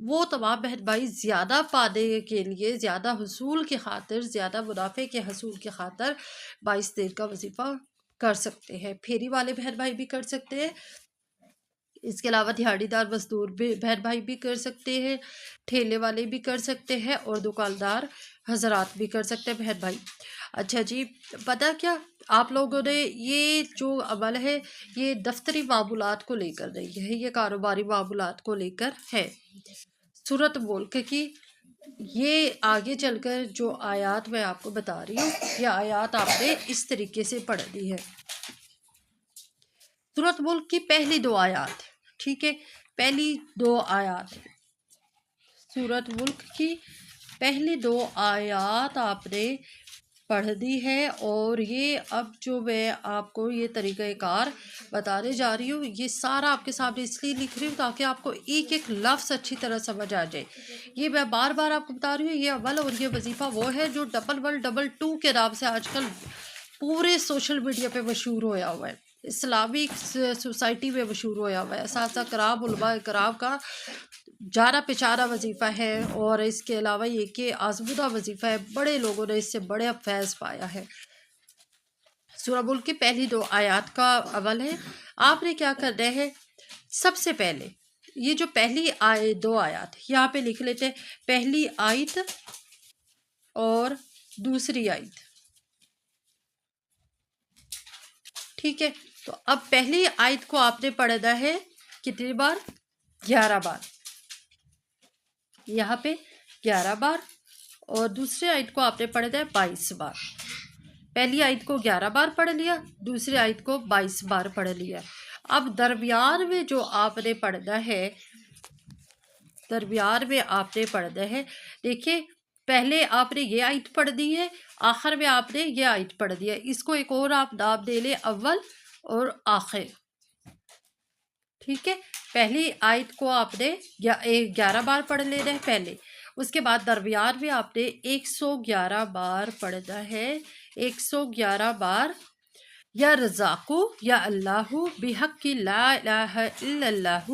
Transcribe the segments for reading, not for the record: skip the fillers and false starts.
وہ تمام بہن بھائی زیادہ پانے کے لیے، زیادہ حصول کی خاطر، زیادہ منافع کے حصول کی خاطر 22 دن کا وظیفہ کر سکتے ہیں۔ پھیری والے بہن بھائی بھی کر سکتے ہیں، اس کے علاوہ دیہڑی دار مزدور بھی بہن بھائی بھی کر سکتے ہیں، ٹھیلے والے بھی کر سکتے ہیں، اور دکاندار حضرات بھی کر سکتے ہیں بہن بھائی۔ اچھا جی، پتہ کیا آپ لوگوں نے یہ جو عمل ہے یہ دفتری معمولات کو لے کر نہیں ہے، یہ کاروباری معمولات کو لے کر ہے۔ سورۃ ملک کی یہ آگے چل کر جو آیات میں آپ کو بتا رہی ہوں، یہ آیات آپ نے اس طریقے سے پڑھنی ہے۔ سورۃ ملک کی پہلی 2 آیات، ٹھیک ہے، پہلی 2 آیات، سورۃ ملک کی پہلی 2 آیات آپ نے پڑھ دی ہے۔ اور یہ اب جو میں آپ کو یہ طریقہ کار بتانے جا رہی ہوں، یہ سارا آپ کے سامنے اس لیے لکھ رہی ہوں تاکہ آپ کو ایک ایک لفظ اچھی طرح سمجھ آ جائے۔ یہ میں بار بار آپ کو بتا رہی ہوں، یہ عمل اور یہ وظیفہ وہ ہے جو 1122 کے نام سے آج کل پورے سوشل میڈیا پہ مشہور ہویا ہوا ہے، اسلامک سوسائٹی میں مشہور ہویا ہوا ہے۔ اساتذہ کرام، علماء کرام کا جانا پہچانا وظیفہ ہے، اور اس کے علاوہ یہ کہ آزمودہ وظیفہ ہے، بڑے لوگوں نے اس سے بڑے فیض پایا ہے۔ سورہ ملک کی پہلی 2 آیات کا عمل ہے۔ آپ نے کیا کرنا ہے، سب سے پہلے یہ جو پہلی 2 آیات یہاں پہ لکھ لیتے ہیں، پہلی آیت اور دوسری آیت، ٹھیک ہے۔ تو اب پہلی آیت کو آپ نے پڑھنا ہے کتنی بار؟ 11 بار، یہاں پہ 11 بار، اور دوسری آیت کو آپ نے پڑھنا ہے 22 بار۔ پہلی آیت کو 11 بار پڑھ لیا، دوسری آیت کو 22 بار پڑھ لیا۔ اب درمیان میں جو آپ نے پڑھنا ہے، درمیان میں آپ نے پڑھنا ہے، دیکھیں پہلے آپ نے یہ آیت پڑھ دی ہے، آخر میں آپ نے یہ آیت پڑھ دی ہے، اس کو ایک اور آپ نام دے لیں اول اور آخر، ٹھیک ہے۔ پہلی آیت کو آپ نے 11 بار پڑھ لینا ہے پہلے، اس کے بعد درمیان میں آپ نے 111 بار پڑھنا ہے، 111 بار، یا رزاقو یا اللہ بحق لا الہ الا اللہ،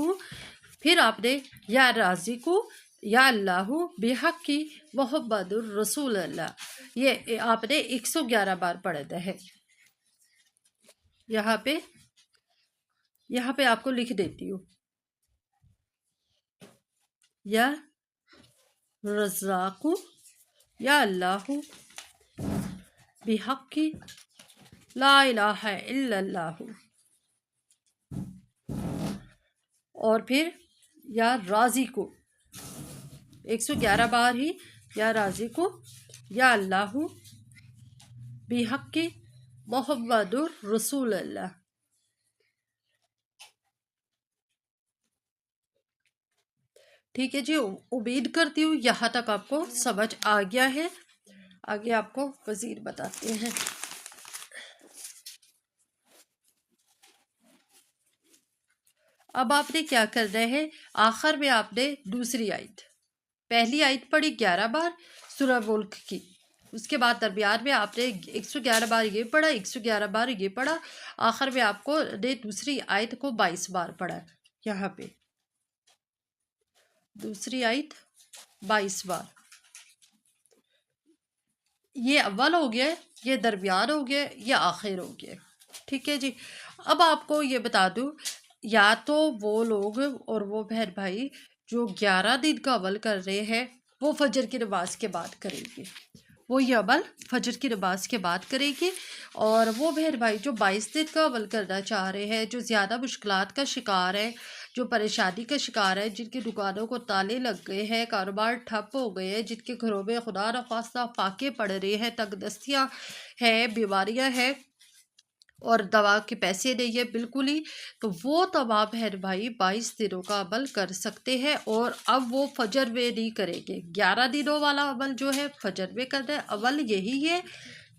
پھر آپ نے یا رازقو یا اللہ بحق محمد الرسول اللہ، یہ آپ نے 111 بار پڑھنا ہے۔ یہاں پہ آپ کو لکھ دیتی ہوں، یا رزاقو یا اللہ بحق لا الہ الا اللہ، اور پھر یا رازقو، 111 بار ہی، یا رازقو یا اللہ بحق محمد الرسول اللہ۔ ٹھیک ہے جی، امید کرتی ہوں یہاں تک آپ کو سمجھ آ گیا ہے۔ آگے آپ کو مزید بتاتے ہیں۔ اب آپ نے کیا کرنا ہے، آخر میں آپ نے دوسری آیت، پہلی آیت پڑھی 11 بار سورہ ملک کی، اس کے بعد درمیان میں آپ نے 111 بار یہ پڑھا، 111 بار یہ پڑھا، آخر میں آپ کو نے دوسری آیت کو 22 بار پڑھا، یہاں پہ دوسری آیت 22 بار، یہ اول ہو گیا، یہ درمیان ہو گیا، یہ آخر ہو گیا، ٹھیک ہے جی۔ اب آپ کو یہ بتا دوں، یا تو وہ لوگ اور وہ بہن بھائی جو 11 دن کا عمل کر رہے ہیں وہ فجر کی نماز کے بعد کریں گے، وہ یہ عمل فجر کی نماز کے بعد کریں گے، اور وہ بہن بھائی جو 22 دن کا عمل کرنا چاہ رہے ہیں، جو زیادہ مشکلات کا شکار ہے، جو پریشانی کا شکار ہے، جن کی دکانوں کو تالے لگ گئے ہیں، کاروبار ٹھپ ہو گئے ہیں، جن کے گھروں میں خدا نخواستہ فاقے پڑ رہے ہیں، تنگ دستیاں ہیں، بیماریاں ہیں، اور دوا کے پیسے نہیں ہے بالکل ہی، تو وہ تمام بہن بھائی 22 دنوں کا عمل کر سکتے ہیں، اور اب وہ فجر میں نہیں کریں گے۔ 11 دنوں والا عمل جو ہے فجر میں کرنا ہے، عمل یہی ہے،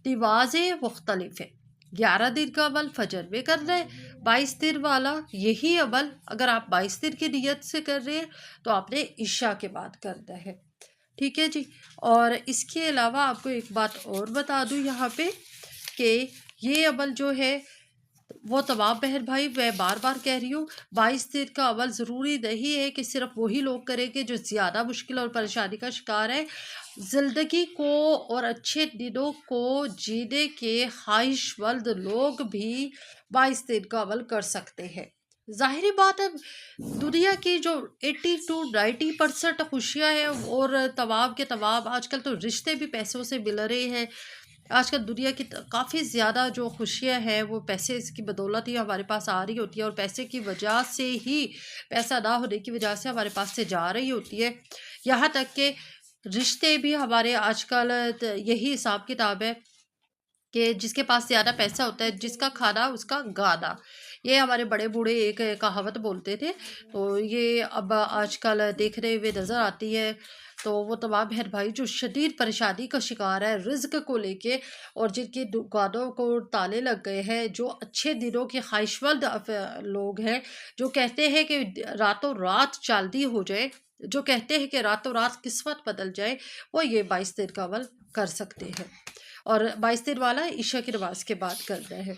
نمازیں مختلف ہے۔ 11 دن کا عمل فجر میں کرنا ہے، 22 دن والا یہی عمل اگر آپ 22 دن کی نیت سے کر رہے ہیں تو آپ نے عشاء کے بعد کرنا ہے، ٹھیک ہے جی۔ اور اس کے علاوہ آپ کو ایک بات اور بتا دوں یہاں پہ، کہ یہ عمل جو ہے وہ تمام بہن بھائی، میں بار بار کہہ رہی ہوں، 22 دن کا عمل ضروری نہیں ہے کہ صرف وہی لوگ کریں گے جو زیادہ مشکل اور پریشانی کا شکار ہے۔ زندگی کو اور اچھے دنوں کو جینے کے خواہش مند لوگ بھی 22 دن کا عمل کر سکتے ہیں۔ ظاہری بات ہے، دنیا کی جو 80 to 90% خوشیاں ہیں اور تمام کے تمام آج کل تو رشتے بھی پیسوں سے مل رہے ہیں۔ آج کل دنیا کی کافی زیادہ جو خوشیاں ہیں وہ پیسے کی بدولت ہی ہمارے پاس آ رہی ہوتی ہے، اور پیسے کی وجہ سے ہی، پیسہ نہ ہونے کی وجہ سے ہمارے پاس سے جا رہی ہوتی ہے۔ یہاں تک کہ رشتے بھی ہمارے آج کل یہی حساب کتاب ہے کہ جس کے پاس زیادہ پیسہ ہوتا ہے، جس کا کھانا اس کا گانا، یہ ہمارے بڑے بوڑھے ایک کہاوت بولتے تھے، تو یہ اب آج کل دیکھنے ہوئے نظر آتی ہے۔ تو وہ تمام بہن بھائی جو شدید پریشانی کا شکار ہے رزق کو لے کے، اور جن کی دکانوں کو تالے لگ گئے ہیں، جو اچھے دنوں کے خواہش مند لوگ ہیں، جو کہتے ہیں کہ راتوں رات چاندی ہو جائے، جو کہتے ہیں کہ راتوں رات قسمت بدل جائے، وہ یہ 22 دن کا عمل کر سکتے ہیں۔ اور 22 دن والا عشاء کی نماز کے بعد کرنا ہے۔